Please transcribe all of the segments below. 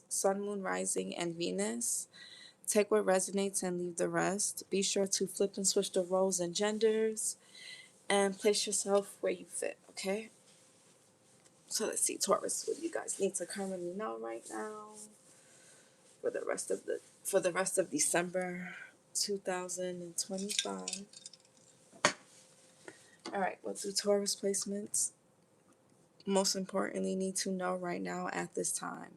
Sun, Moon, Rising, and Venus. Take what resonates and leave the rest. Be sure to flip and switch the roles and genders and place yourself where you fit, okay? So let's see, Taurus, what you guys need to currently know right now for the rest of December 2025. All right, what do Taurus placements most importantly need to know right now at this time?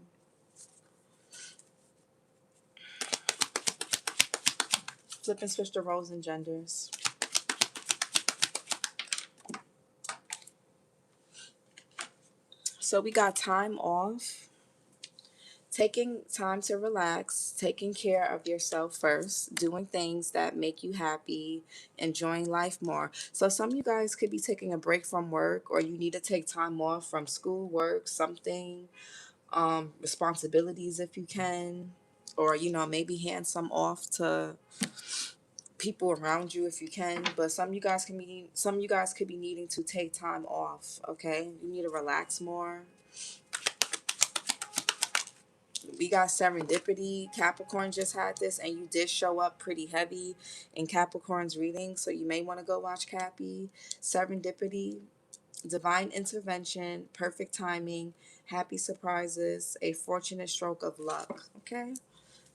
Flip and switch the roles and genders. So we got time off, taking time to relax, taking care of yourself first, doing things that make you happy, enjoying life more. So some of you guys could be taking a break from work, or you need to take time off from school, work, something, responsibilities if you can, or maybe hand some off to people around you if you can. But some of you guys could be needing to take time off, okay? You need to relax more. We got serendipity. Capricorn just had this, and you did show up pretty heavy in Capricorn's reading, so you may want to go watch Cappy. Serendipity, divine intervention, perfect timing, happy surprises, a fortunate stroke of luck. Okay.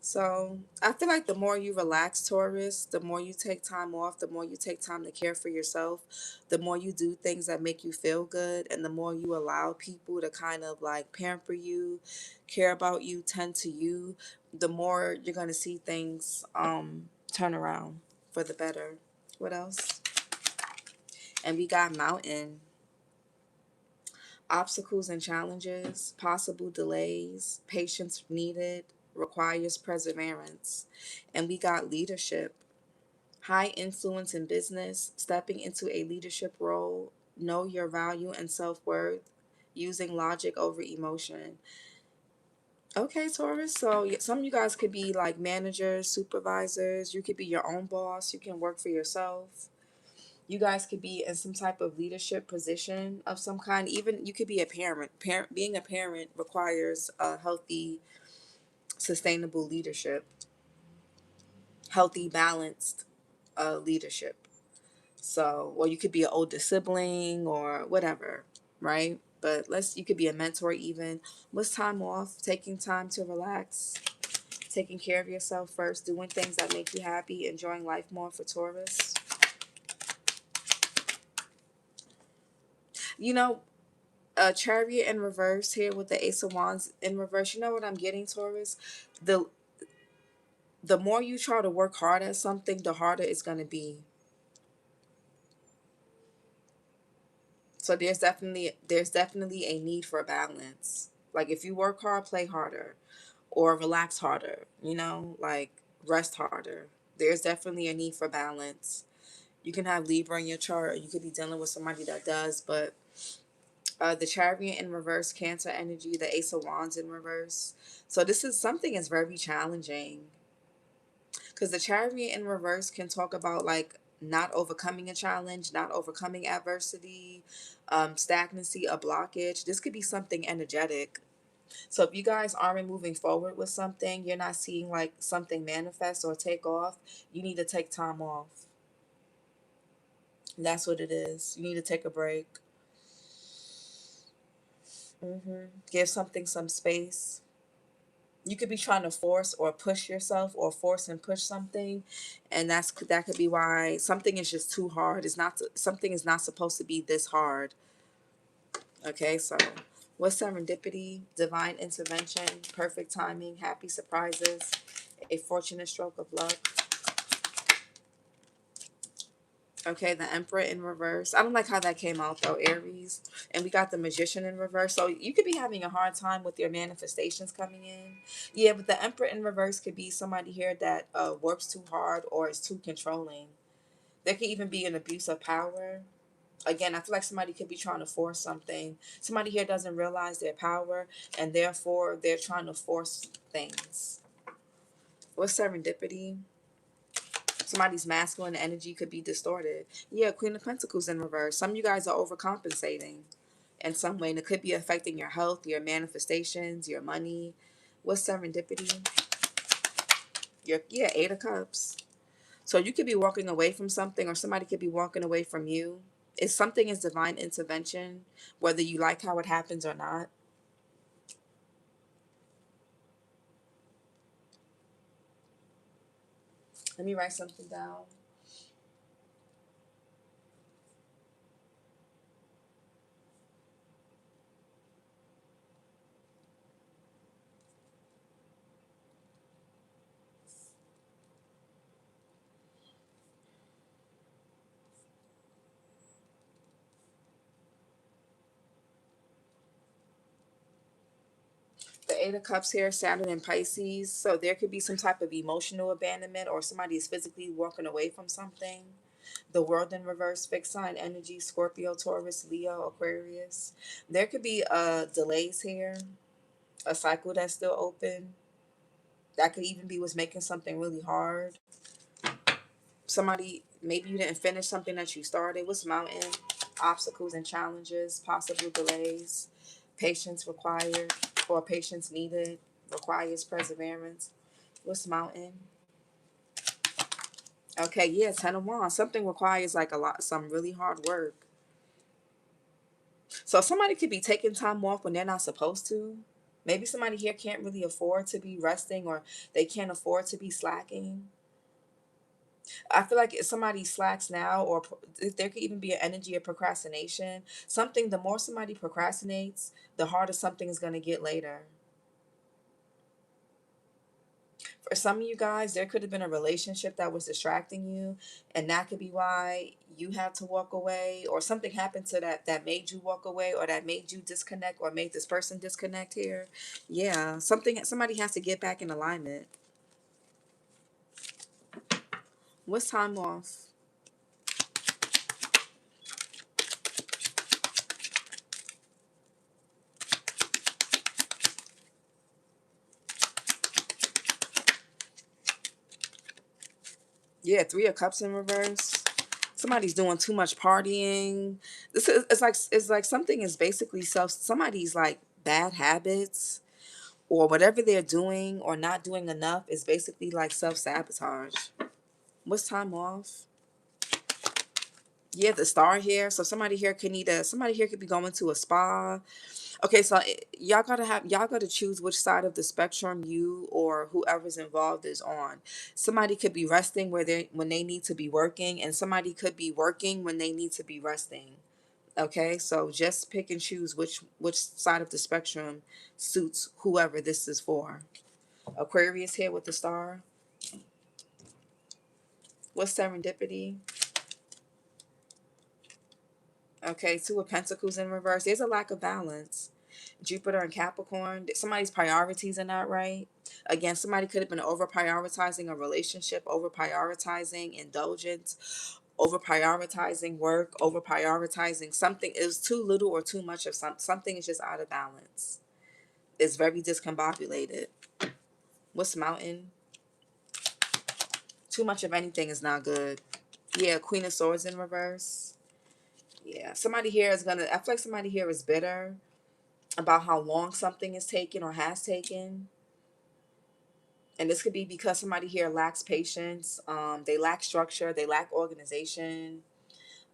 So I feel like the more you relax, Taurus, the more you take time off, the more you take time to care for yourself, the more you do things that make you feel good, and the more you allow people to kind of like pamper you, care about you, tend to you, the more you're gonna see things turn around for the better. What else? And we got mountain. Obstacles and challenges, possible delays, patience needed, requires perseverance. And we got leadership, high influence in business, stepping into a leadership role, know your value and self worth, using logic over emotion. Okay, Taurus. So some of you guys could be like managers, supervisors. You could be your own boss. You can work for yourself. You guys could be in some type of leadership position of some kind. Even you could be a parent. Being a parent requires a healthy, sustainable leadership, healthy, balanced leadership. So, or you could be an older sibling or whatever, right? But you could be a mentor even. What's time off? Taking time to relax, taking care of yourself first, doing things that make you happy, enjoying life more for Taurus. You know, a Chariot in reverse here with the Ace of Wands in reverse. You know what I'm getting, Taurus? The the more you try to work hard at something, the harder it's gonna be. So there's definitely a need for balance. Like if you work hard, play harder, or relax harder. Like rest harder. There's definitely a need for balance. You can have Libra in your chart, or you could be dealing with somebody that does, but the Chariot in reverse, Cancer energy, the Ace of Wands in reverse. So this is something is very challenging because the Chariot in reverse can talk about like not overcoming a challenge, not overcoming adversity, stagnancy, a blockage. This could be something energetic. So if you guys aren't moving forward with something, you're not seeing like something manifest or take off, you need to take time off. And that's what it is. You need to take a break. Give something some space. You could be trying to force or push yourself, or force and push something, and that could be why something is just too hard. Something is not supposed to be this hard. Okay, so what's serendipity? Divine intervention, perfect timing, happy surprises, a fortunate stroke of luck. Okay, the Emperor in reverse. I don't like how that came out though, Aries. And we got the Magician in reverse. So you could be having a hard time with your manifestations coming in. Yeah, but the Emperor in reverse could be somebody here that works too hard or is too controlling. There could even be an abuse of power. Again, I feel like somebody could be trying to force something. Somebody here doesn't realize their power, and therefore they're trying to force things. What's serendipity? Somebody's masculine energy could be distorted. Yeah, Queen of Pentacles in reverse. Some of you guys are overcompensating in some way, and it could be affecting your health, your manifestations, your money. What's serendipity? Yeah, Eight of Cups. So you could be walking away from something, or somebody could be walking away from you. If something is divine intervention, whether you like how it happens or not. Let me write something down. The Eight of Cups here, Saturn and Pisces. So there could be some type of emotional abandonment, or somebody is physically walking away from something. The World in reverse, fixed sign energy, Scorpio, Taurus, Leo, Aquarius. There could be delays here, a cycle that's still open. That could even be what's making something really hard. Somebody, maybe you didn't finish something that you started. What's mountain? Obstacles and challenges, possible delays, patience required, or patience needed, requires perseverance. What's mountain? Okay, yeah, 10 of Wands. Something requires like a lot, some really hard work. So somebody could be taking time off when they're not supposed to. Maybe somebody here can't really afford to be resting, or they can't afford to be slacking. I feel like if somebody slacks now, or if there could even be an energy of procrastination. Something, the more somebody procrastinates, the harder something is going to get later. For some of you guys, there could have been a relationship that was distracting you, and that could be why you had to walk away, or something happened to that made you walk away, or that made you disconnect, or made this person disconnect here. Yeah, somebody has to get back in alignment. What's time off? Yeah, Three of Cups in reverse. Somebody's doing too much partying. This is it's like something is basically somebody's like bad habits, or whatever they're doing or not doing enough is basically like self-sabotage. What's time off? Yeah, the star here. So somebody here could be going to a spa. Okay, so y'all gotta choose which side of the spectrum you or whoever's involved is on. Somebody could be resting when they need to be working, and somebody could be working when they need to be resting. Okay, so just pick and choose which side of the spectrum suits whoever this is for. Aquarius here with the star. What's serendipity? Okay, Two of Pentacles in reverse. There's a lack of balance. Jupiter and Capricorn. Somebody's priorities are not right. Again, somebody could have been over prioritizing a relationship, over prioritizing indulgence, over prioritizing work, over prioritizing something. Is too little or too much of something is just out of balance. It's very discombobulated. What's mountain? Too much of anything is not good. Yeah, Queen of Swords in reverse. Yeah, somebody here is gonna. I feel like somebody here is bitter about how long something is taken or has taken, and this could be because somebody here lacks patience. They lack structure. They lack organization.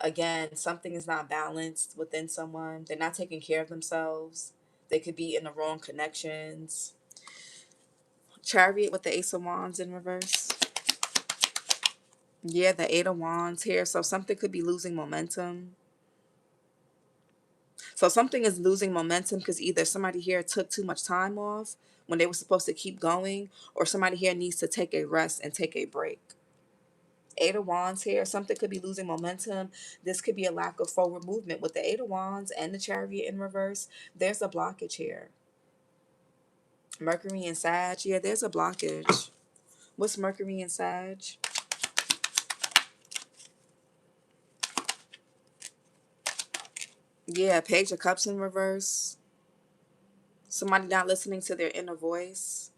Again, something is not balanced within someone. They're not taking care of themselves. They could be in the wrong connections. Chariot with the Ace of Wands in reverse. Yeah, the Eight of Wands here. So something could be losing momentum. So something is losing momentum because either somebody here took too much time off when they were supposed to keep going, or somebody here needs to take a rest and take a break. Eight of Wands here. Something could be losing momentum. This could be a lack of forward movement. With the Eight of Wands and the Chariot in reverse, there's a blockage here. Mercury and Sag. Yeah, there's a blockage. What's Mercury and Sag? Yeah, Page of Cups in reverse. Somebody not listening to their inner voice.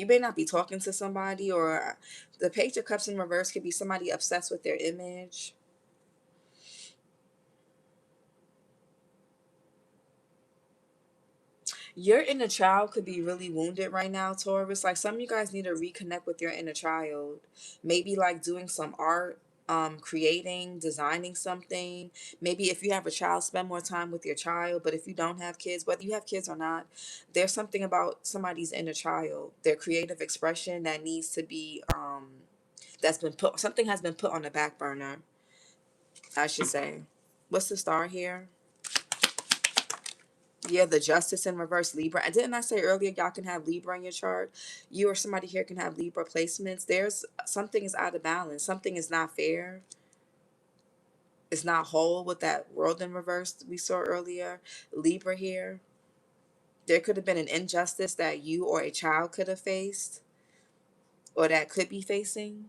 You may not be talking to somebody, or the Page of Cups in reverse could be somebody obsessed with their image. Your inner child could be really wounded right now, Taurus. Like, some of you guys need to reconnect with your inner child. Maybe like doing some art, creating, designing something. Maybe if you have a child, spend more time with your child. But if you don't have kids, whether you have kids or not, there's something about somebody's inner child, their creative expression that needs to be that's been put, something has been put on the back burner, I should say. What's the star here? Yeah, the Justice in reverse, Libra. And didn't I say earlier y'all can have Libra in your chart? You or somebody here can have Libra placements. There's something is out of balance. Something is not fair. It's not whole with that World in reverse we saw earlier. Libra here. There could have been an injustice that you or a child could have faced, or that could be facing,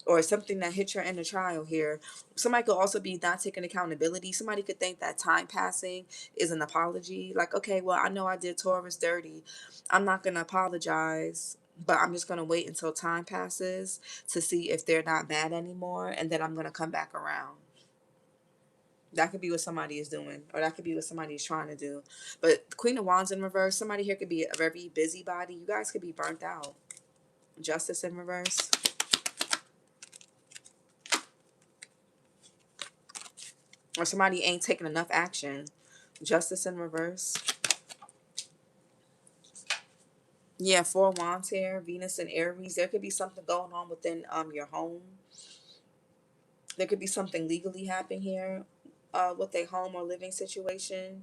or something that hit your inner child here. Somebody could also be not taking accountability. Somebody could think that time passing is an apology. Like, okay, well, I know I did Taurus dirty. I'm not going to apologize, but I'm just going to wait until time passes to see if they're not mad anymore, and then I'm going to come back around. That could be what somebody is doing, or that could be what somebody is trying to do. But Queen of Wands in reverse, somebody here could be a very busybody. You guys could be burnt out. Justice in reverse. Or somebody ain't taking enough action. Justice in reverse. Yeah, Four Wands here. Venus and Aries. There could be something going on within your home. There could be something legally happening here with a home or living situation.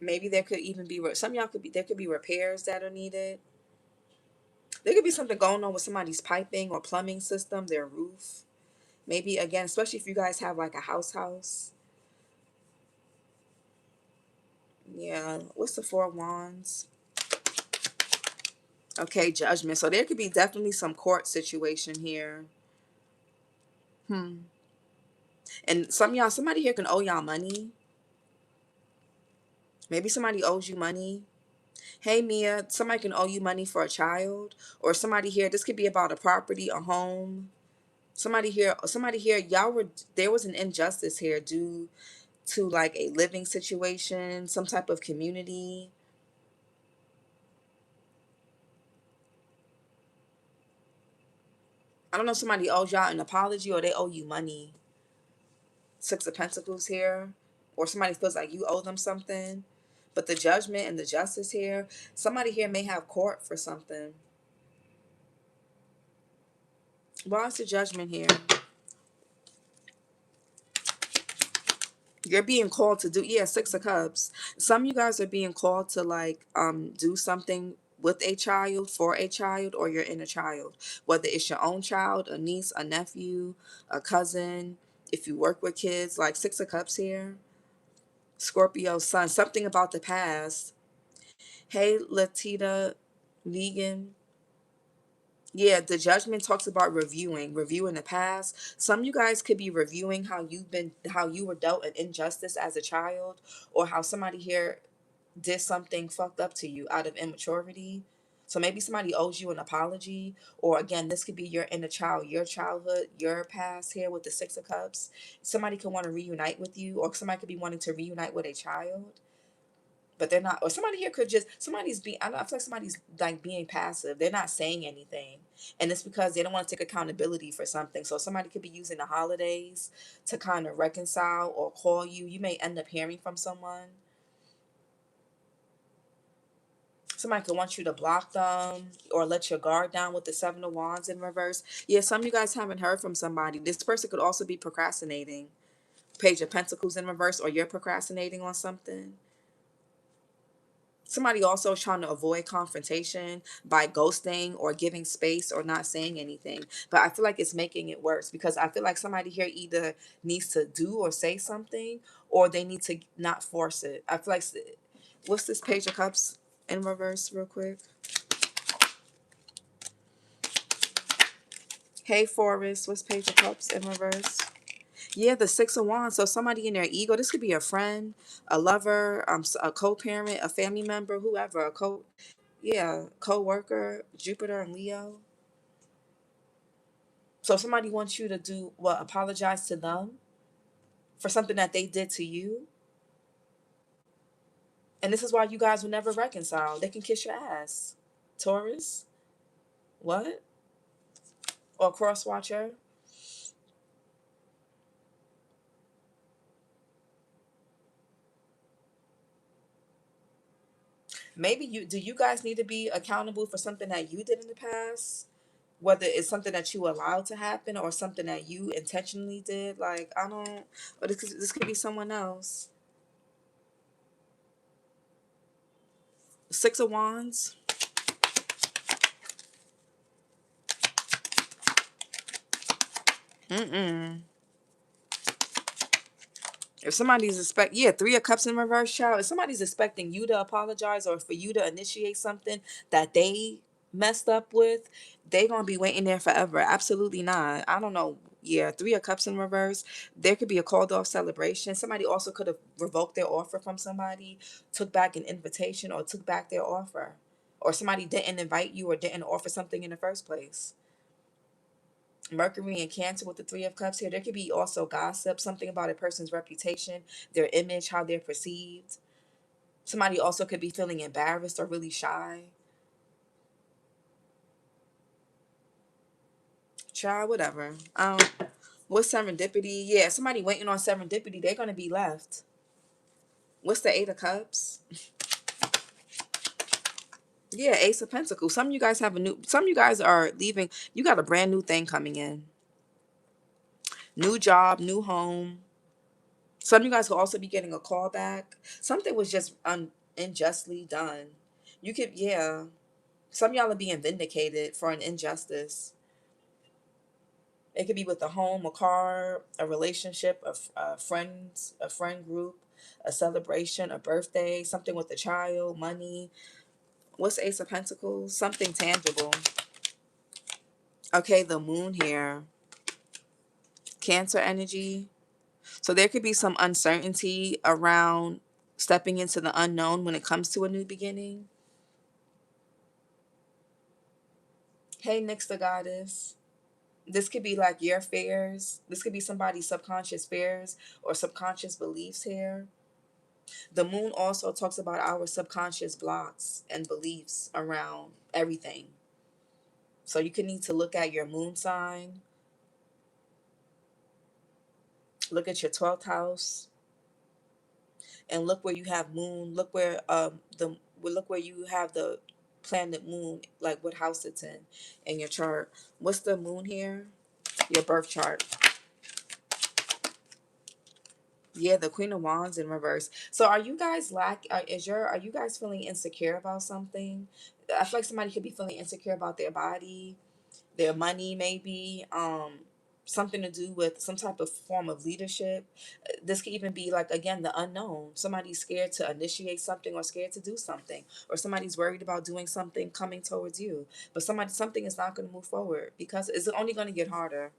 Maybe there could even be some of y'all could be, there could be repairs that are needed. There could be something going on with somebody's piping or plumbing system, their roof. Maybe again, especially if you guys have like a house. Yeah. What's the Four Wands? Okay, Judgment. So there could be definitely some court situation here. And some of y'all, somebody here can owe y'all money. Maybe somebody owes you money. Hey, Mia, somebody can owe you money for a child. Or somebody here, this could be about a property, a home. Somebody here, there was an injustice here due to like a living situation, some type of community. I don't know if somebody owes y'all an apology or they owe you money. Six of Pentacles here. Or somebody feels like you owe them something. But the Judgment and the Justice here, somebody here may have court for something. Why is the Judgment here? You're being called to do, yeah, Six of Cups. Some of you guys are being called to like do something with a child, for a child, or your inner child. Whether it's your own child, a niece, a nephew, a cousin, if you work with kids, like Six of Cups here. Scorpio sun, something about the past. Hey, Latita Vegan. Yeah, the Judgment talks about reviewing the past. Some of you guys could be reviewing how you were dealt an injustice as a child, or how somebody here did something fucked up to you out of immaturity. So maybe somebody owes you an apology, or again, this could be your inner child, your childhood, your past here with the Six of Cups. Somebody could want to reunite with you, or somebody could be wanting to reunite with a child, but they're not. Or somebody here could just, somebody's being, I don't know, I feel like somebody's like being passive. They're not saying anything, and it's because they don't want to take accountability for something. So somebody could be using the holidays to kind of reconcile or call you. You may end up hearing from someone. Somebody could want you to block them or let your guard down with the Seven of Wands in reverse. Yeah, some of you guys haven't heard from somebody. This person could also be procrastinating. Page of Pentacles in reverse, or you're procrastinating on something. Somebody also is trying to avoid confrontation by ghosting or giving space or not saying anything. But I feel like it's making it worse, because I feel like somebody here either needs to do or say something, or they need to not force it. I feel like, what's this Page of Cups in reverse real quick? Hey, Forest, what's Page of Cups in reverse? Yeah, the Six of Wands. So somebody in their ego. This could be a friend, a lover, a co-parent, a family member, whoever, yeah, co-worker, Jupiter and Leo. So somebody wants you to do what? Apologize to them for something that they did to you. And this is why you guys will never reconcile. They can kiss your ass. Taurus? What? Or cross watcher? Maybe you guys need to be accountable for something that you did in the past? Whether it's something that you allowed to happen or something that you intentionally did. Like, I don't, or this could be someone else. Six of Wands. Mm-mm. If somebody's yeah, Three of Cups in reverse, child. If somebody's expecting you to apologize or for you to initiate something that they messed up with, they gonna be waiting there forever. Absolutely not. I don't know. Yeah, Three of Cups in reverse. There could be a called off celebration. Somebody also could have revoked their offer from somebody, took back an invitation, or took back their offer, or somebody didn't invite you or didn't offer something in the first place. Mercury and Cancer with the Three of Cups here. There could be also gossip, something about a person's reputation, their image, how they're perceived. Somebody also could be feeling embarrassed or really shy. Child, whatever. What's serendipity? Yeah, somebody waiting on serendipity, they're gonna be left. What's the Eight of Cups? Yeah, Ace of Pentacles. Some of you guys are leaving. You got a brand new thing coming in. New job, new home. Some of you guys will also be getting a call back. Something was just unjustly done. You could, yeah. Some of y'all are being vindicated for an injustice. It could be with a home, a car, a relationship, friends, a friend group, a celebration, a birthday, something with a child, money. What's Ace of Pentacles? Something tangible. Okay, the moon here. Cancer energy. So there could be some uncertainty around stepping into the unknown when it comes to a new beginning. Hey, Nyx the Goddess. This could be like your fears. This could be somebody's subconscious fears or subconscious beliefs here. The moon also talks about our subconscious blocks and beliefs around everything. So you could need to look at your moon sign, look at your 12th house, and look where you have moon. Look where you have the planet moon, like what house it's in your chart. What's the moon here? Your birth chart. Yeah, the Queen of Wands in reverse. So are you guys are you guys feeling insecure about something? I feel like somebody could be feeling insecure about their body, their money, maybe, something to do with some type of form of leadership. This could even be like, again, the unknown. Somebody's scared to initiate something or scared to do something, or somebody's worried about doing something coming towards you. But something is not going to move forward because it's only going to get harder.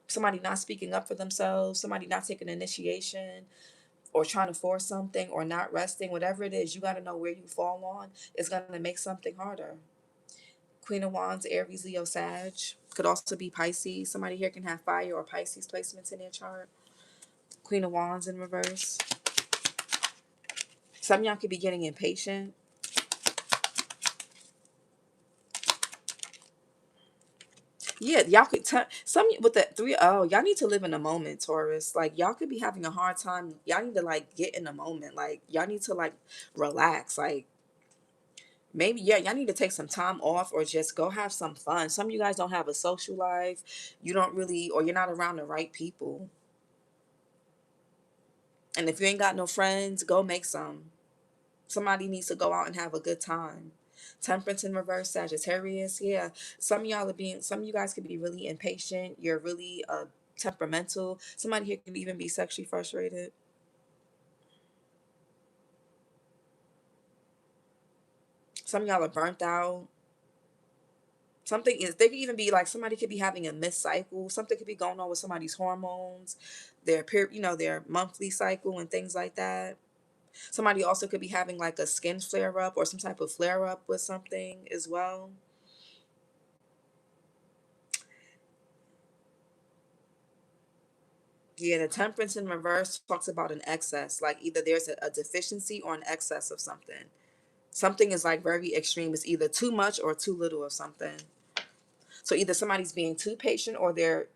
Somebody not speaking up for themselves, somebody not taking initiation, or trying to force something, or not resting, whatever it is, you got to know where you fall on. It's going to make something harder. Queen of Wands, Aries, Leo, Sag. Could also be Pisces. Somebody here can have fire or Pisces placements in their chart. Queen of Wands in reverse. Some of y'all could be getting impatient. Yeah, y'all could some with the three. Oh, y'all need to live in the moment, Taurus. Like, y'all could be having a hard time. Y'all need to like get in the moment. Like, y'all need to like relax. Like, maybe, yeah, y'all need to take some time off or just go have some fun. Some of you guys don't have a social life. You don't really, or you're not around the right people. And if you ain't got no friends, go make some. Somebody needs to go out and have a good time. Temperance in reverse, Sagittarius. Yeah, some of you guys could be really impatient. You're really temperamental. Somebody here can even be sexually frustrated. Some of y'all are burnt out. Something is, they could even be like, somebody could be having a missed cycle. Something could be going on with somebody's hormones, their their monthly cycle and things like that. Somebody also could be having like a skin flare up or some type of flare up with something as well. Yeah, the temperance in reverse talks about an excess, like either there's a deficiency or an excess of something. Something is like very extreme. It's either too much or too little of something. So either somebody's being too patient or they're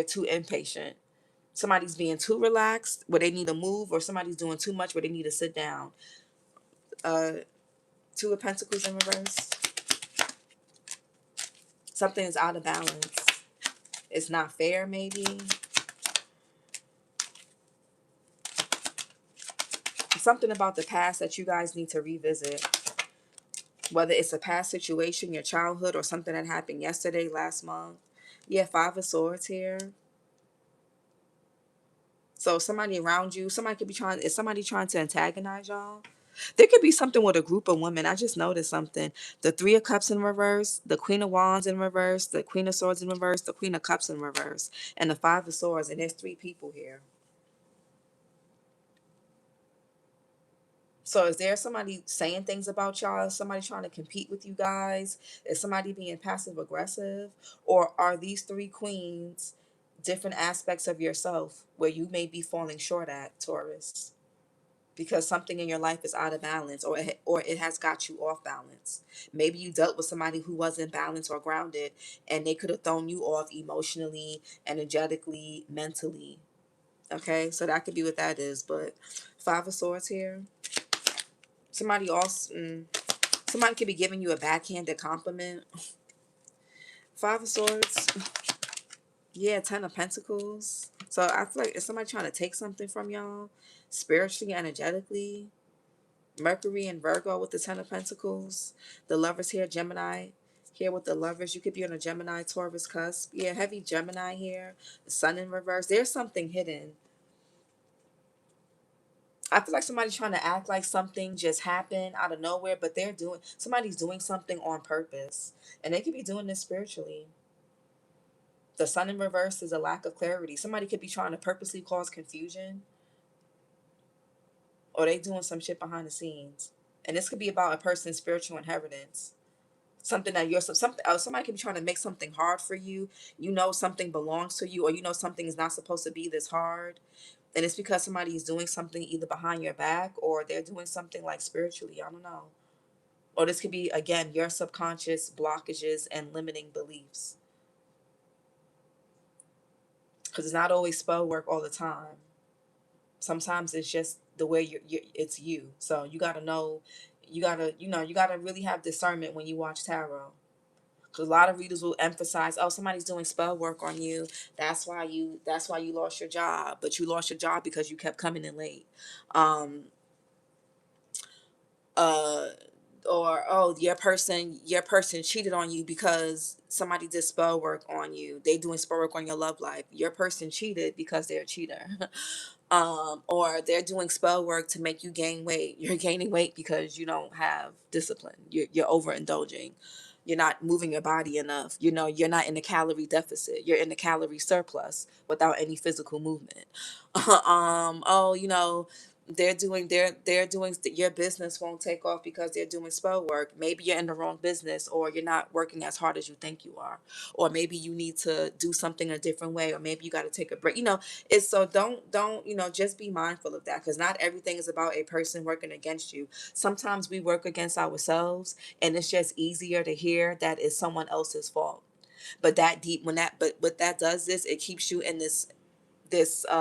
too impatient. Somebody's being too relaxed where they need to move, or somebody's doing too much where they need to sit down. Uh, Two of Pentacles in reverse. Something is out of balance. It's not fair, maybe. Something about the past that you guys need to revisit. Whether it's a past situation, your childhood, or something that happened yesterday, last month. Yeah, Five of Swords here. So somebody around you, somebody could be trying, is somebody trying to antagonize y'all? There could be something with a group of women. I just noticed something. The Three of Cups in reverse, the Queen of Wands in reverse, the Queen of Swords in reverse, the Queen of Cups in reverse, and the Five of Swords. And there's three people here. So is there somebody saying things about y'all? Is somebody trying to compete with you guys? Is somebody being passive aggressive? Or are these three queens different aspects of yourself where you may be falling short at, Taurus? Because something in your life is out of balance, or it has got you off balance. Maybe you dealt with somebody who wasn't balanced or grounded, and they could have thrown you off emotionally, energetically, mentally. Okay, so that could be what that is. But Five of Swords here. Somebody also, somebody could be giving you a backhanded compliment. Five of Swords. Yeah, Ten of Pentacles. So I feel like, is somebody trying to take something from y'all spiritually, energetically? Mercury and Virgo with the Ten of Pentacles. The Lovers here, Gemini here with the Lovers. You could be on a Gemini, Taurus cusp. Yeah, heavy Gemini here. The Sun in reverse. There's something hidden. I feel like somebody's trying to act like something just happened out of nowhere, but somebody's doing something on purpose. And they could be doing this spiritually. The Sun in reverse is a lack of clarity. Somebody could be trying to purposely cause confusion, or they doing some shit behind the scenes. And this could be about a person's spiritual inheritance. Something that somebody could be trying to make something hard for you. You know something belongs to you, or you know something is not supposed to be this hard. And it's because somebody is doing something either behind your back, or they're doing something like spiritually. I don't know. Or this could be, again, your subconscious blockages and limiting beliefs. Because it's not always spell work all the time. Sometimes it's just the way it's you. So you got to know, you got to really have discernment when you watch tarot. Because a lot of readers will emphasize, oh, somebody's doing spell work on you. That's why you lost your job. But you lost your job because you kept coming in late. Um, uh, or oh, your person cheated on you because somebody did spell work on you. They doing spell work on your love life. Your person cheated because they're a cheater. Or they're doing spell work to make you gain weight. You're gaining weight because you don't have discipline. You're overindulging. You're not moving your body enough. You're not in a calorie deficit. You're in a calorie surplus without any physical movement. Oh, they're doing your business won't take off because they're doing spell work. Maybe you're in the wrong business, or you're not working as hard as you think you are, or maybe you need to do something a different way, or maybe you got to take a break. It's so don't just be mindful of that, because not everything is about a person working against you. Sometimes we work against ourselves, and it's just easier to hear that it's someone else's fault. But that deep when that but what that does is it keeps you in this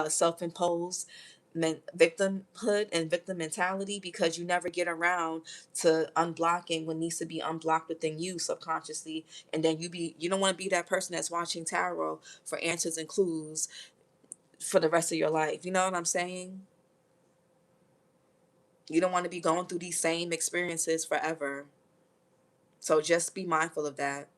self-imposed victimhood and victim mentality, because you never get around to unblocking what needs to be unblocked within you subconsciously. And then you don't want to be that person that's watching tarot for answers and clues for the rest of your life. You know what I'm saying? You don't want to be going through these same experiences forever. So just be mindful of that.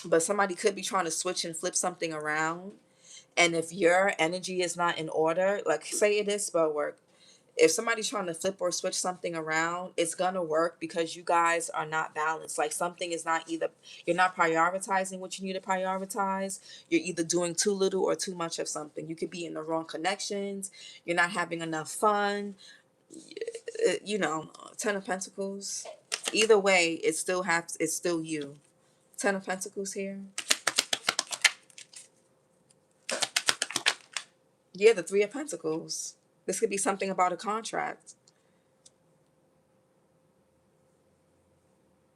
But somebody could be trying to switch and flip something around. And if your energy is not in order, like say it is spell work, If somebody's trying to flip or switch something around, it's gonna work because you guys are not balanced. Like something is not either, you're not prioritizing what you need to prioritize. You're either doing too little or too much of something. You could be in the wrong connections. You're not having enough fun. You know, Ten of Pentacles. Either way, it's still you. Ten of Pentacles here. Yeah, the Three of Pentacles. This could be something about a contract.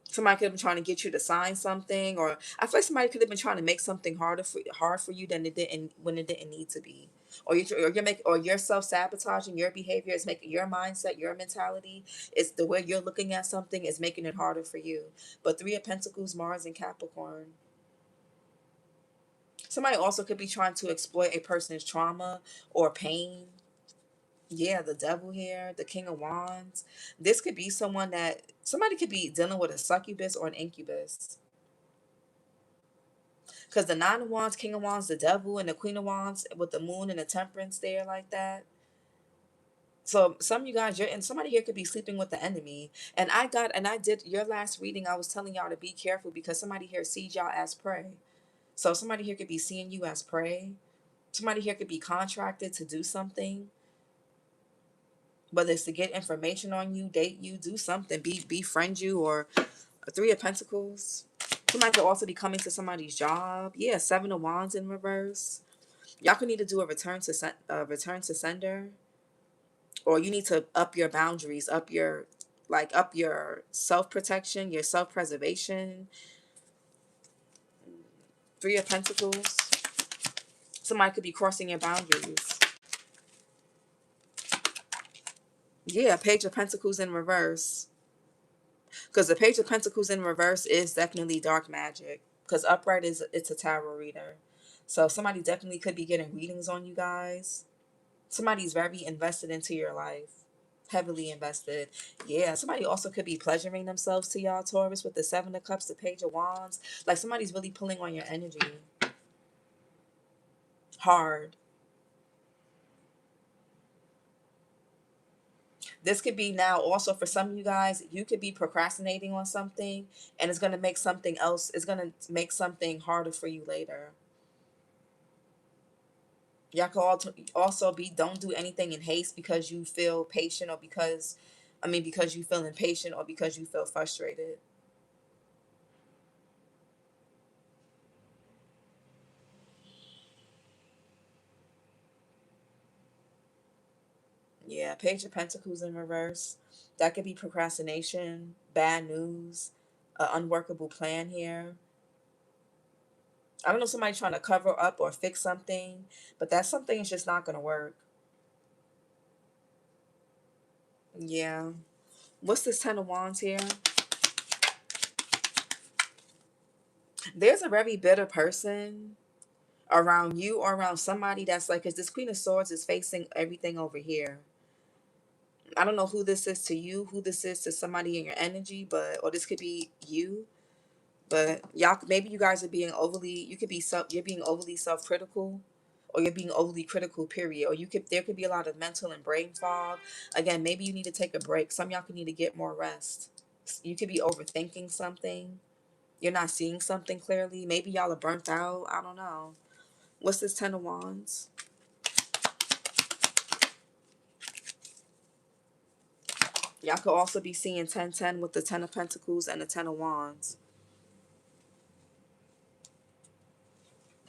Somebody could have been trying to get you to sign something, or I feel like somebody could have been trying to make something hard for you than it didn't when it didn't need to be. Or you're self sabotaging your behavior. Is making your mindset, your mentality, is the way you're looking at something is making it harder for you. But Three of Pentacles, Mars and Capricorn. Somebody also could be trying to exploit a person's trauma or pain. Yeah, the devil here, the King of Wands. This could be somebody could be dealing with a succubus or an incubus. Because the Nine of Wands, King of Wands, the devil, and the Queen of Wands with the moon and the temperance there like that. So some of you guys, somebody here could be sleeping with the enemy. And I did your last reading, I was telling y'all to be careful because somebody here sees y'all as prey. So somebody here could be seeing you as prey. Somebody here could be contracted to do something, whether it's to get information on you, date you, do something, befriend you, or a Three of Pentacles. Somebody could also be coming to somebody's job. Yeah, Seven of Wands in reverse. Y'all could need to do a return to sender, or you need to up your boundaries, up your self protection, your self preservation. Three of Pentacles. Somebody could be crossing your boundaries. Yeah, Page of Pentacles in reverse. Because the Page of Pentacles in reverse is definitely dark magic. Because upright it's a tarot reader. So somebody definitely could be getting readings on you guys. Somebody's very invested into your life. Heavily invested. Yeah, somebody also could be pleasuring themselves to y'all, Taurus, with the Seven of Cups, the Page of Wands. Like somebody's really pulling on your energy. Hard. This could be now also for some of you guys, you could be procrastinating on something and it's going to make something else, it's going to make something harder for you later. Y'all could also be, don't do anything in haste because you feel patient or because you feel impatient or because you feel frustrated. Yeah, Page of Pentacles in reverse. That could be procrastination, bad news, an unworkable plan here. I don't know, somebody trying to cover up or fix something, but that something is just not going to work. Yeah. What's this Ten of Wands here? There's a very bitter person around you or around somebody that's like, because this Queen of Swords is facing everything over here. I don't know who this is to you, who this is to somebody in your energy, or this could be you. But y'all, maybe you guys are being you're being overly self-critical, or you're being overly critical, period. Or there could be a lot of mental and brain fog. Again, maybe you need to take a break. Some of y'all could need to get more rest. You could be overthinking something. You're not seeing something clearly. Maybe y'all are burnt out. I don't know. What's this Ten of Wands? Y'all could also be seeing 10-10 with the Ten of Pentacles and the Ten of Wands.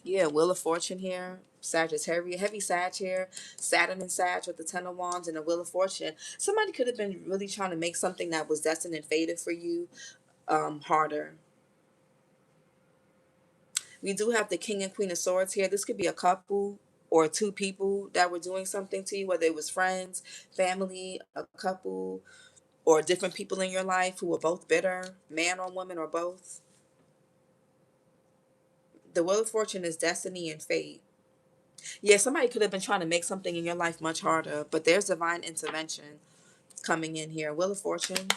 Yeah, Wheel of Fortune here. Sagittarius, heavy Sag here. Saturn and Sag with the Ten of Wands and the Wheel of Fortune. Somebody could have been really trying to make something that was destined and fated for you harder. We do have the King and Queen of Swords here. This could be a couple or two people that were doing something to you, whether it was friends, family, a couple, or different people in your life who were both bitter, man or woman or both. The Wheel of Fortune is destiny and fate. Yeah, somebody could have been trying to make something in your life much harder, but there's divine intervention coming in here. Wheel of Fortune.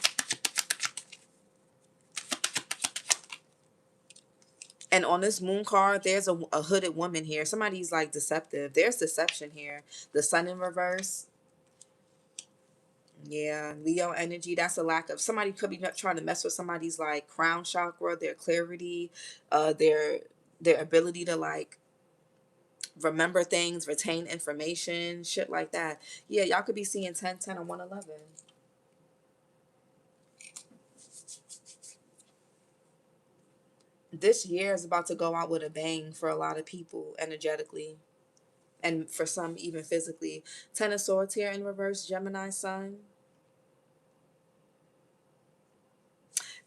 And on this moon card, there's a hooded woman here. Somebody's like deceptive. There's deception here. The Sun in reverse. Yeah, Leo energy, that's a lack of, somebody could be trying to mess with somebody's like crown chakra, their clarity, their ability to like remember things, retain information, shit like that. Yeah, y'all could be seeing 1010 and 111. This year is about to go out with a bang for a lot of people energetically, and for some even physically. Ten of Swords here in reverse, Gemini sun.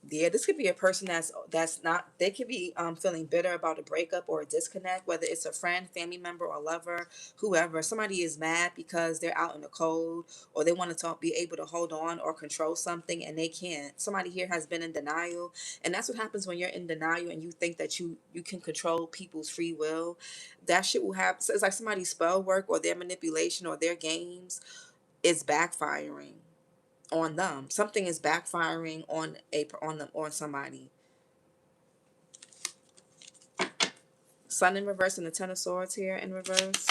Yeah, this could be a person that's not, they could be feeling bitter about a breakup or a disconnect, whether it's a friend, family member, or lover, whoever. Somebody is mad because they're out in the cold, or they want to talk, be able to hold on or control something and they can't. Somebody here has been in denial, and that's what happens when you're in denial and you think that you can control people's free will. That shit will happen. So it's like somebody's spell work or their manipulation or their games is backfiring on them. Something is backfiring on somebody. Sun in reverse and the Ten of Swords here in reverse.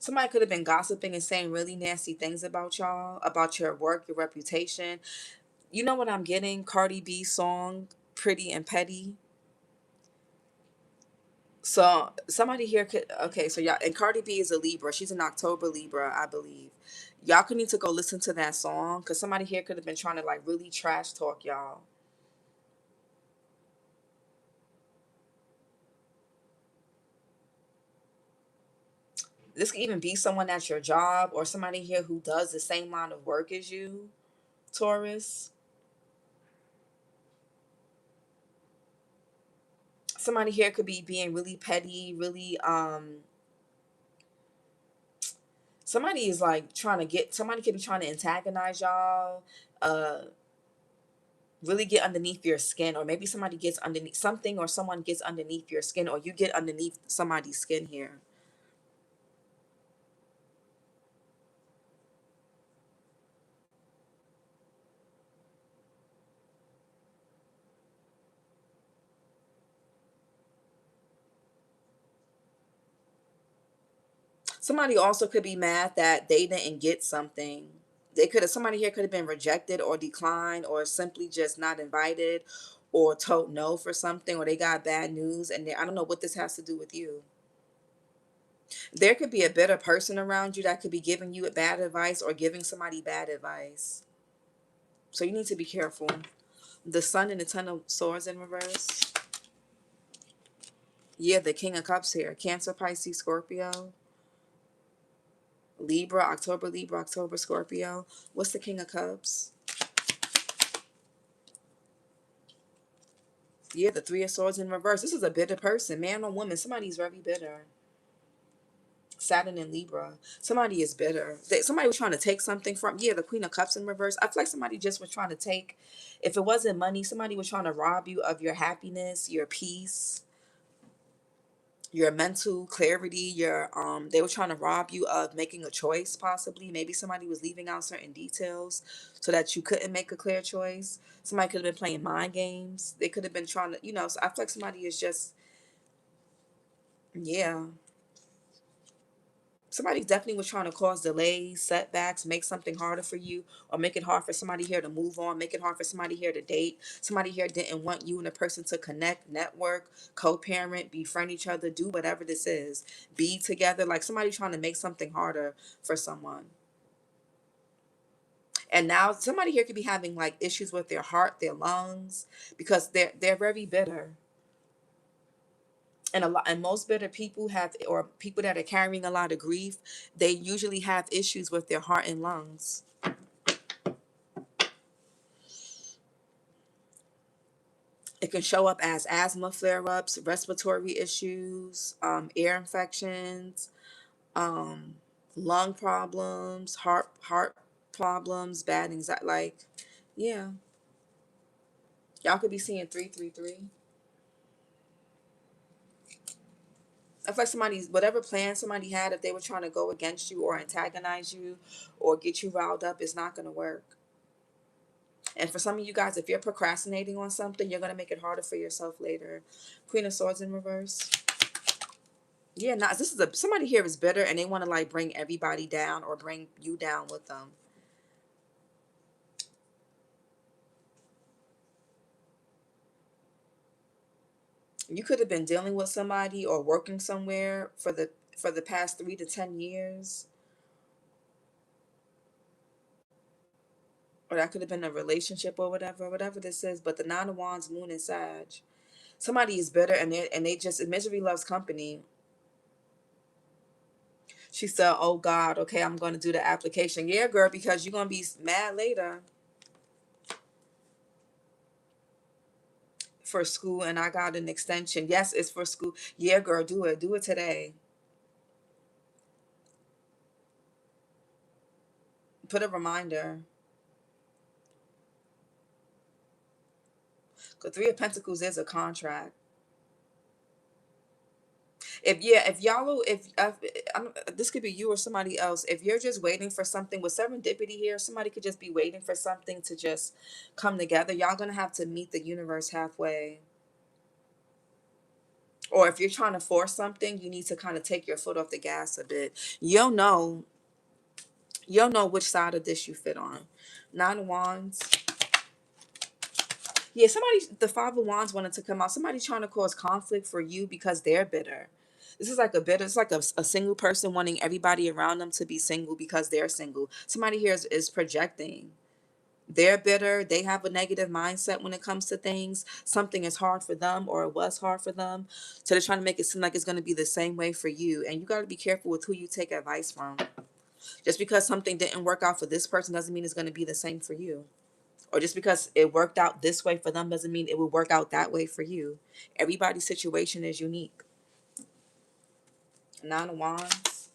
Somebody could have been gossiping and saying really nasty things about y'all, about your work, your reputation. You know what I'm getting? Cardi B's song, Pretty and Petty. So somebody here could, okay, so y'all, and Cardi B is a Libra. She's an October Libra, I believe. Y'all could need to go listen to that song because somebody here could have been trying to like really trash talk y'all. This could even be someone at your job or somebody here who does the same line of work as you, Taurus. Somebody here could be being really petty, really somebody is like trying to get, somebody could be trying to antagonize y'all, uh really get underneath your skin, or maybe somebody gets underneath something, or someone gets underneath your skin, or you get underneath somebody's skin here. Somebody also could be mad that they didn't get something. They could have, somebody here could have been rejected or declined or simply just not invited or told no for something, or they got bad news and I don't know what this has to do with you. There could be a bitter person around you that could be giving you bad advice or giving somebody bad advice. So you need to be careful. The Sun and the Ten of Swords in reverse. Yeah, the King of Cups here. Cancer, Pisces, Scorpio. Libra, October, Scorpio. What's the King of Cups? Yeah, the Three of Swords in reverse. This is a bitter person, man or woman. Somebody's very bitter. Saturn and Libra. Somebody is bitter. Somebody was trying to take something from, yeah, the Queen of Cups in reverse. I feel like somebody just was trying to take, if it wasn't money, somebody was trying to rob you of your happiness, your peace, your mental clarity, your they were trying to rob you of making a choice possibly. Maybe somebody was leaving out certain details so that you couldn't make a clear choice. Somebody could have been playing mind games. They could have been trying to, so I feel like somebody is just, yeah. Somebody definitely was trying to cause delays, setbacks, make something harder for you, or make it hard for somebody here to move on, make it hard for somebody here to date. Somebody here didn't want you and a person to connect, network, co-parent, befriend each other, do whatever this is, be together. Like somebody trying to make something harder for someone. And now somebody here could be having like issues with their heart, their lungs, because they're very bitter. And a lot, and most bitter people have, or people that are carrying a lot of grief, they usually have issues with their heart and lungs. It can show up as asthma flare-ups, respiratory issues, air infections, um, lung problems, heart problems, bad anxiety. Like, yeah, y'all could be seeing 333. I feel like somebody's, whatever plan somebody had, if they were trying to go against you or antagonize you or get you riled up, it's not going to work. And for some of you guys, if you're procrastinating on something, you're going to make it harder for yourself later. Queen of Swords in reverse. Yeah, not this is a somebody here is bitter and they want to like bring everybody down or bring you down with them. You could have been dealing with somebody or working somewhere for the past 3 to 10 years, or that could have been a relationship or whatever this is. But the Nine of Wands, Moon, and Sag, somebody is bitter and they just misery loves company. She said, "Oh God, okay, I'm going to do the application." Yeah, girl, because you're gonna be mad later for school, and I got an extension. Yes, it's for school. Yeah, girl, do it today. Put a reminder. Cause Three of Pentacles is a contract. If yeah, if y'all, if this could be you or somebody else. If you're just waiting for something with serendipity here, somebody could just be waiting for something to just come together. Y'all gonna have to meet the universe halfway. Or if you're trying to force something, you need to kind of take your foot off the gas a bit. You'll know, you'll know which side of this you fit on. Nine of Wands. Yeah, somebody, the Five of Wands wanted to come out. Somebody trying to cause conflict for you because they're bitter. This is like a bitter, it's like a single person wanting everybody around them to be single because they're single. Somebody here is projecting. They're bitter. They have a negative mindset when it comes to things. Something is hard for them or it was hard for them. So they're trying to make it seem like it's going to be the same way for you. And you got to be careful with who you take advice from. Just because something didn't work out for this person doesn't mean it's going to be the same for you. Or just because it worked out this way for them doesn't mean it will work out that way for you. Everybody's situation is unique. Nine of Wands.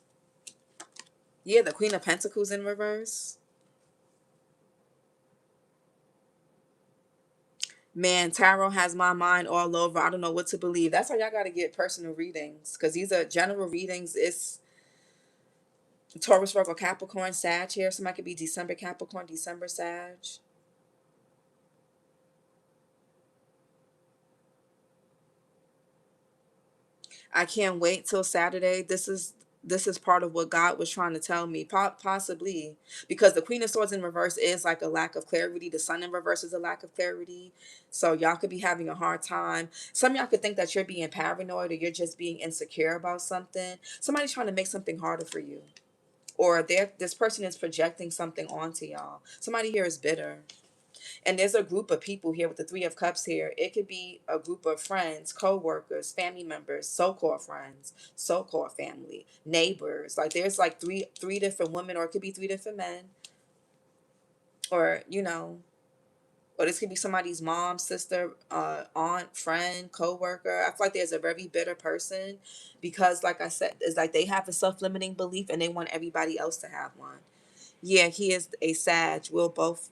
Yeah, the Queen of Pentacles in reverse. Man, tarot has my mind all over. I don't know what to believe. That's why y'all got to get personal readings, because these are general readings. It's Taurus, Virgo, Capricorn, Sag here. Somebody could be December Capricorn, December Sag. I can't wait till Saturday. This is part of what God was trying to tell me, possibly because the Queen of Swords in reverse is like a lack of clarity. The Sun in reverse is a lack of clarity. So y'all could be having a hard time. Some of y'all could think that you're being paranoid or you're just being insecure about something. Somebody's trying to make something harder for you, or this person is projecting something onto y'all. Somebody here is bitter. And there's a group of people here with the Three of Cups here. It could be a group of friends, co-workers, family members, so-called friends, so-called family, neighbors. Like there's like three different women, or it could be three different men, or or this could be somebody's mom, sister, aunt, friend, co-worker. I feel like there's a very bitter person because, like I said, it's like they have a self-limiting belief and they want everybody else to have one. Yeah, he is a Sag. Both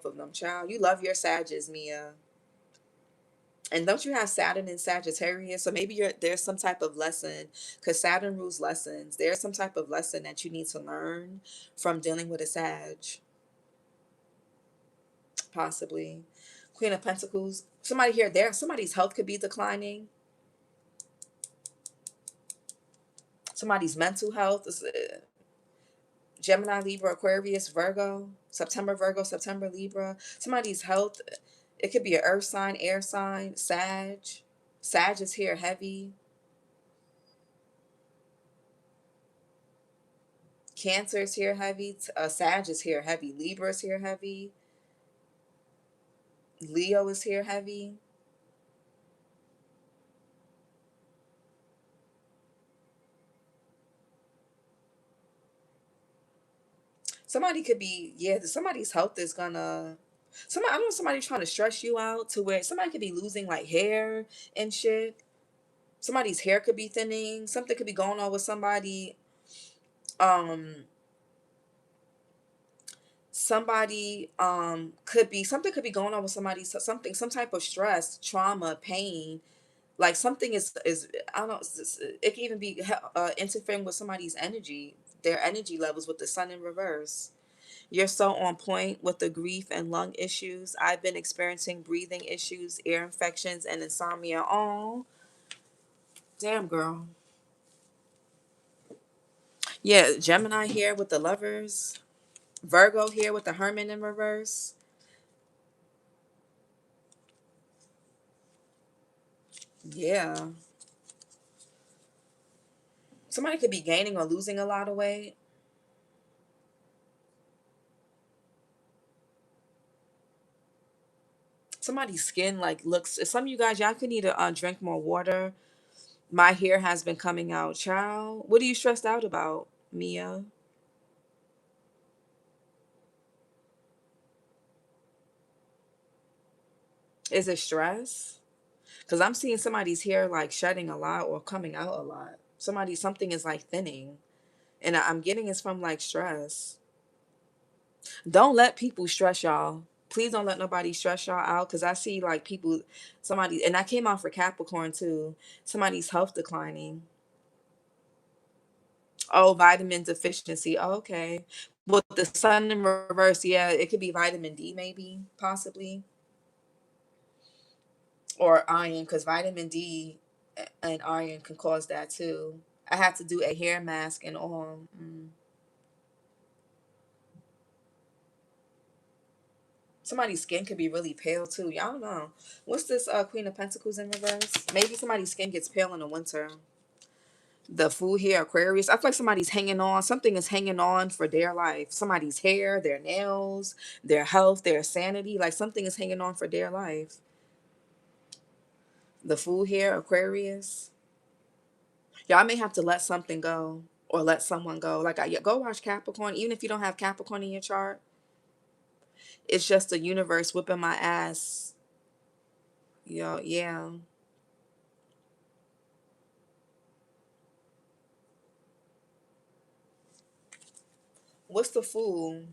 of them, child. You love your Sages, Mia. And don't you have Saturn in Sagittarius? So maybe there's some type of lesson, because Saturn rules lessons. There's some type of lesson that you need to learn from dealing with a Sag, possibly. Queen of Pentacles. Somebody here, somebody's health could be declining. Somebody's mental health is Gemini, Libra, Aquarius, Virgo, September, Libra. Somebody's health, it could be an earth sign, air sign, Sag. Sag is here heavy. Cancer is here heavy. Sag is here heavy. Libra is here heavy. Leo is here heavy. Somebody could be, yeah, somebody's health is gonna, I know somebody trying to stress you out to where somebody could be losing like hair and shit. Somebody's hair could be thinning. Something could be going on with somebody. Um, somebody could be something could be going on with somebody. Something, some type of stress, trauma, pain. Like something is I don't know. It can even be interfering with somebody's energy, their energy levels with the Sun in reverse. You're so on point with the grief and lung issues. I've been experiencing breathing issues, ear infections, and insomnia. Oh, damn, girl. Yeah, Gemini here with the lovers. Virgo here with the hermit in reverse. Yeah. Somebody could be gaining or losing a lot of weight. Somebody's skin like looks. Some of you guys, y'all could need to drink more water. My hair has been coming out. Child, what are you stressed out about, Mia? Is it stress? Because I'm seeing somebody's hair like shedding a lot or coming out a lot. Something is like thinning. And I'm getting it's from like stress. Don't let people stress y'all. Please don't let nobody stress y'all out. Because I see like people, somebody, and I came out for Capricorn too. Somebody's health declining. Oh, vitamin deficiency. Oh, okay. Well, the sun in reverse, yeah, it could be vitamin D, maybe, possibly, or iron, because vitamin D and iron can cause that too. I have to do a hair mask and all. Somebody's skin could be really pale too. Y'all don't know. What's this Queen of Pentacles in reverse? Maybe somebody's skin gets pale in the winter. The Fool here, Aquarius. I feel like somebody's hanging on. Something is hanging on for their life. Somebody's hair, their nails, their health, their sanity. Like something is hanging on for their life. The Fool here, Aquarius. Y'all may have to let something go or let someone go. Like, go watch Capricorn. Even if you don't have Capricorn in your chart, it's just the universe whipping my ass. Yo, yeah. What's the Fool?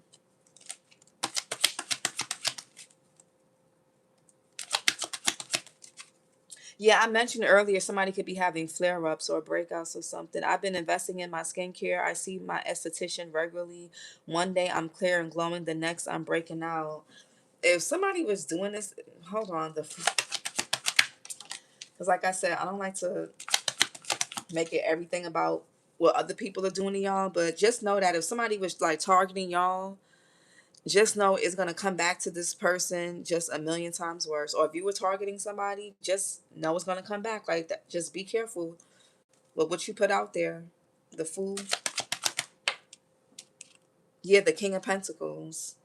Yeah, I mentioned earlier somebody could be having flare ups or breakouts or something. I've been investing in my skincare. I see my esthetician regularly. One day I'm clear and glowing, the next I'm breaking out. If somebody was doing this, hold on, because like I said, I don't like to make it everything about what other people are doing to y'all, but just know that if somebody was like targeting y'all, just know it's gonna come back to this person just a million times worse. Or if you were targeting somebody, just know it's gonna come back like that. Just be careful with what you put out there. The Fool. Yeah, the King of Pentacles.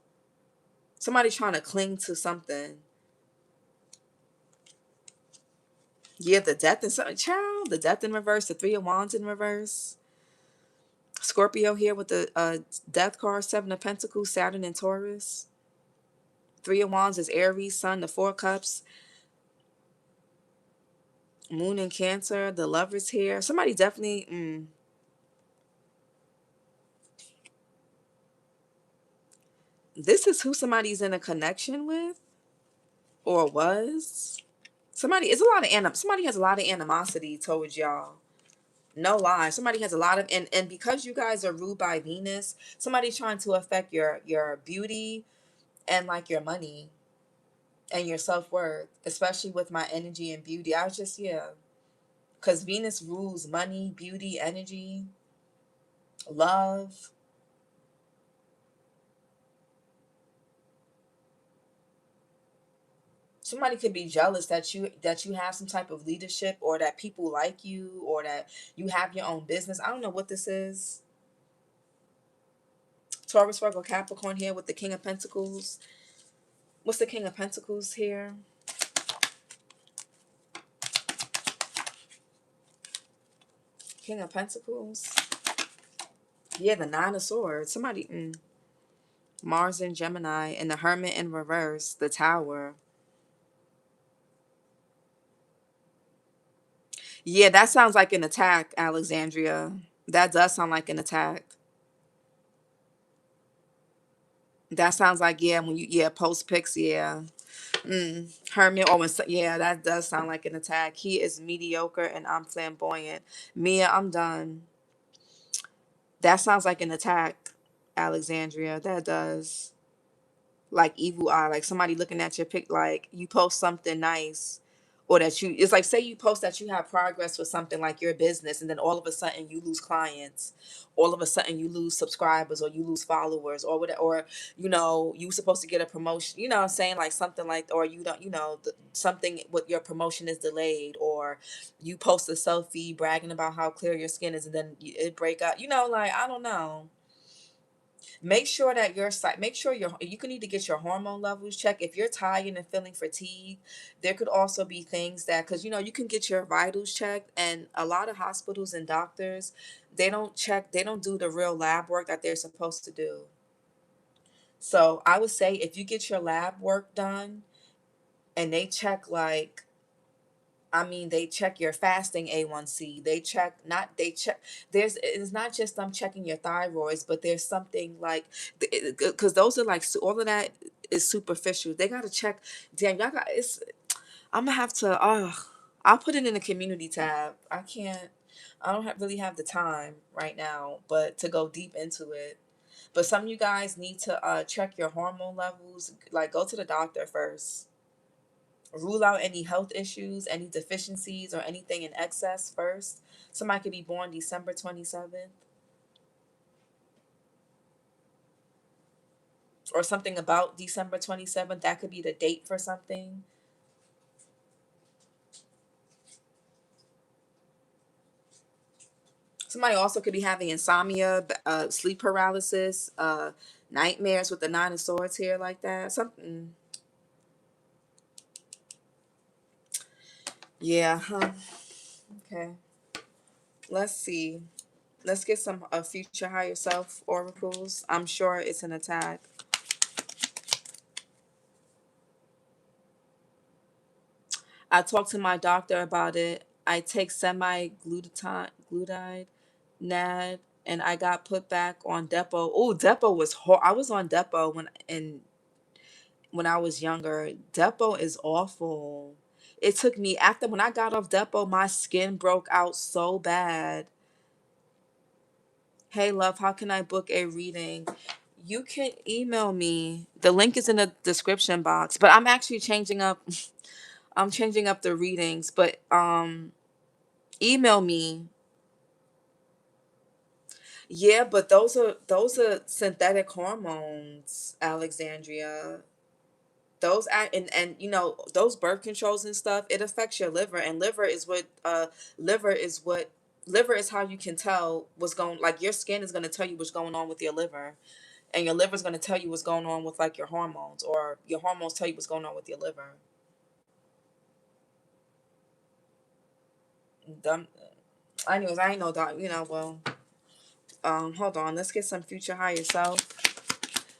Somebody trying to cling to something. Yeah, the Death in something. Child, the Death in reverse, the Three of Wands in reverse. Scorpio here with the Death card, Seven of Pentacles, Saturn and Taurus. Three of Wands is Aries, Sun, the Four Cups, Moon in Cancer, the Lovers here. Somebody definitely, this is who somebody's in a connection with or was. Somebody, it's a lot of somebody has a lot of animosity towards y'all. No lie. Somebody has a lot of and because you guys are ruled by Venus, somebody's trying to affect your beauty and like your money and your self-worth, especially with my energy and beauty. I was just yeah. Because Venus rules money, beauty, energy, love. Somebody could be jealous that you have some type of leadership or that people like you or that you have your own business. I don't know what this is. Taurus, Virgo, Capricorn here with the King of Pentacles. What's the King of Pentacles here? King of Pentacles. Yeah, the Nine of Swords. Somebody, Mars and Gemini, and the Hermit in reverse, the Tower. Yeah, that sounds like an attack, Alexandria. That does sound like an attack. That sounds like, yeah, when you, yeah, post pics, yeah. Hermit, oh, yeah, that does sound like an attack. He is mediocre and I'm flamboyant. Mia, I'm done. That sounds like an attack, Alexandria. That does. Like evil eye, like somebody looking at your pic, like you post something nice, or that you, it's like, say you post that you have progress with something like your business, and then all of a sudden you lose clients, all of a sudden you lose subscribers, or you lose followers, or whatever, or you supposed to get a promotion, what I'm saying, like something like, or you don't, something with your promotion is delayed, or you post a selfie bragging about how clear your skin is, and then it break up, like, I don't know. Make sure that your site, make sure you can need to get your hormone levels checked. If you're tired and feeling fatigue, there could also be things that, because you can get your vitals checked, and a lot of hospitals and doctors, they don't do the real lab work that they're supposed to do. So I would say if you get your lab work done and they check, like, I mean, they check your fasting A1C. They check, it's not just them checking your thyroids, but there's something like, because those are like, all of that is superficial. They got to check. Damn, y'all got, I'm gonna have to, I'll put it in the community tab. I don't really have the time right now, but to go deep into it. But some of you guys need to check your hormone levels. Like, go to the doctor first. Rule out any health issues, any deficiencies, or anything in excess first. Somebody could be born December 27th, or something about December 27th. That could be the date for something. Somebody also could be having insomnia, sleep paralysis, nightmares with the Nine of Swords here, like that. Something. Yeah, huh. Okay. Let's see. Let's get some future higher self oracles. I'm sure it's an attack. I talked to my doctor about it. I take semi-glutide, NAD, and I got put back on Depo. Oh, Depo was I was on Depo when I was younger. Depo is awful. It took me, after when I got off Depo, my skin broke out so bad. Hey love, how can I book a reading? You can email me. The link is in the description box. But I'm actually changing up I'm changing up the readings, but email me. Yeah, but those are synthetic hormones, Alexandria. Those act, and those birth controls and stuff, it affects your liver, and liver is what liver is how you can tell what's going, like, your skin is going to tell you what's going on with your liver, and your liver is going to tell you what's going on with, like, your hormones, or your hormones tell you what's going on with your liver. Dumb. Anyways, I ain't know that, well, hold on, let's get some future higher self.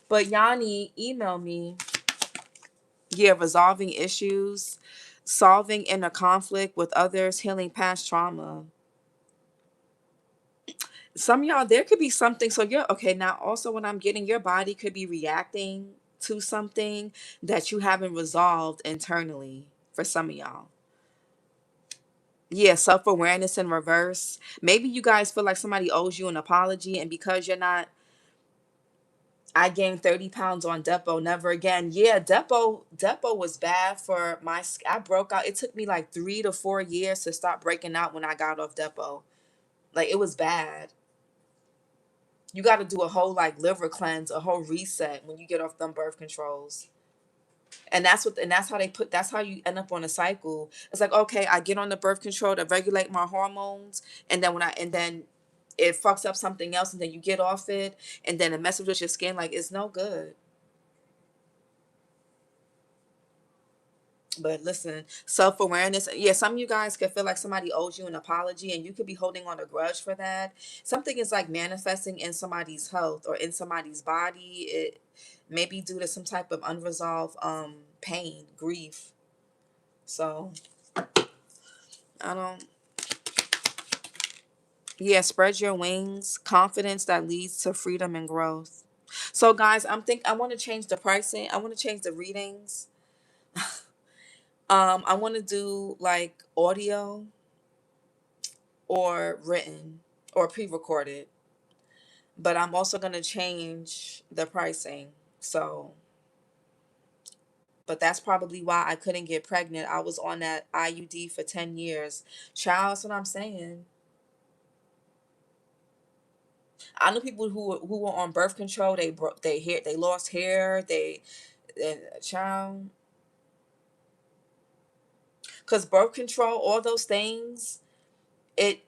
But Yanni, email me. Yeah, resolving issues, solving inner conflict with others, healing past trauma. Some of y'all, there could be something. So you're okay now. Also, what I'm getting, your body could be reacting to something that you haven't resolved internally. For some of y'all, yeah, self awareness in reverse. Maybe you guys feel like somebody owes you an apology, and because you're not, I gained 30 pounds on Depo. Never again. Yeah, Depo was bad for I broke out. It took me like 3 to 4 years to stop breaking out when I got off Depo. Like, it was bad. You got to do a whole, like, liver cleanse, a whole reset when you get off them birth controls. And that's how that's how you end up on a cycle. It's like, okay, I get on the birth control to regulate my hormones, and then and then it fucks up something else, and then you get off it, and then it messes with your skin. Like, it's no good. But listen, self awareness. Yeah, some of you guys could feel like somebody owes you an apology, and you could be holding on a grudge for that. Something is like manifesting in somebody's health or in somebody's body. It may be due to some type of unresolved pain, grief. So I don't. Yeah, spread your wings. Confidence that leads to freedom and growth. So guys, I want to change the pricing. I want to change the readings. I want to do like audio or written or pre-recorded, but I'm also going to change the pricing. So But that's probably why I couldn't get pregnant. I was on that IUD for 10 years. Child, that's what I'm saying. I know people who were on birth control. They broke they hair. They lost hair. And child, because birth control, all those things, it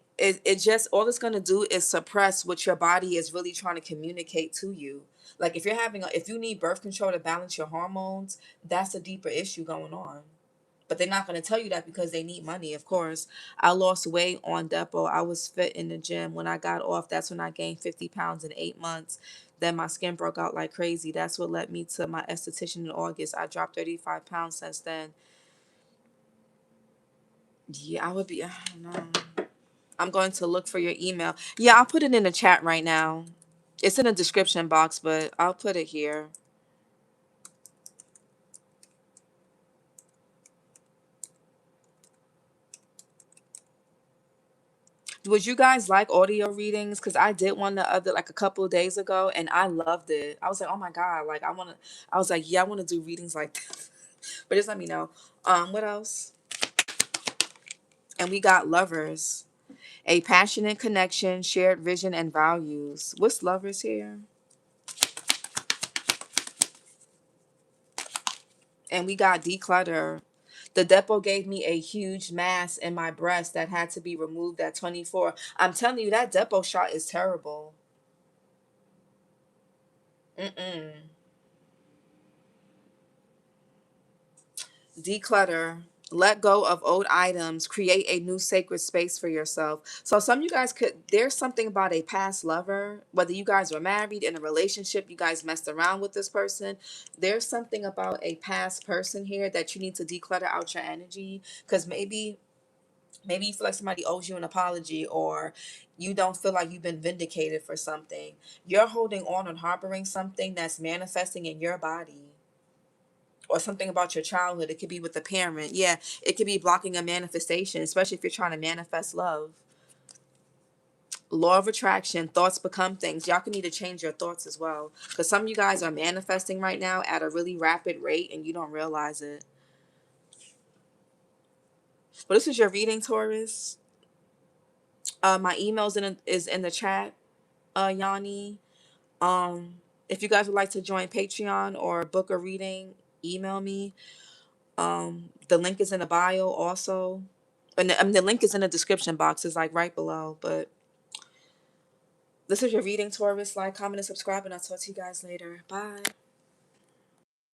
just all it's gonna do is suppress what your body is really trying to communicate to you. Like if you need birth control to balance your hormones, that's a deeper issue going on. But they're not going to tell you that because they need money, of course. I lost weight on Depo. I was fit in the gym. When I got off, that's when I gained 50 pounds in 8 months. Then my skin broke out like crazy. That's what led me to my esthetician in August. I dropped 35 pounds since then. Yeah, I would be, I don't know. I'm going to look for your email. Yeah, I'll put it in the chat right now. It's in the description box, but I'll put it here. Would you guys like audio readings? Because I did one the other, like a couple of days ago, and I loved it. I was like, oh my God, like I was like, yeah, I want to do readings like this. But just let me know. What else? And we got lovers, a passionate connection, shared vision and values. What's lovers here? And we got declutter. The depot gave me a huge mass in my breast that had to be removed at 24. I'm telling you, that depot shot is terrible. Mm-mm. Declutter, let go of old items, create a new sacred space for yourself. So some of you guys could, there's something about a past lover, whether you guys were married in a relationship, you guys messed around with this person, there's something about a past person here that you need to declutter out your energy, because maybe you feel like somebody owes you an apology, or you don't feel like you've been vindicated for something. You're holding on and harboring something that's manifesting in your body, or something about your childhood. It could be with a parent. Yeah, it could be blocking a manifestation, especially if you're trying to manifest love. Law of attraction, thoughts become things. Y'all can need to change your thoughts as well, because some of you guys are manifesting right now at a really rapid rate and you don't realize it. But this is your reading, Taurus. My email's is in the chat, Yanni. If you guys would like to join Patreon or book a reading, email me. The link is in the bio also. And the link is in the description box. It's like right below. But this is your reading, Taurus. Like, comment, and subscribe, and I'll talk to you guys later. Bye.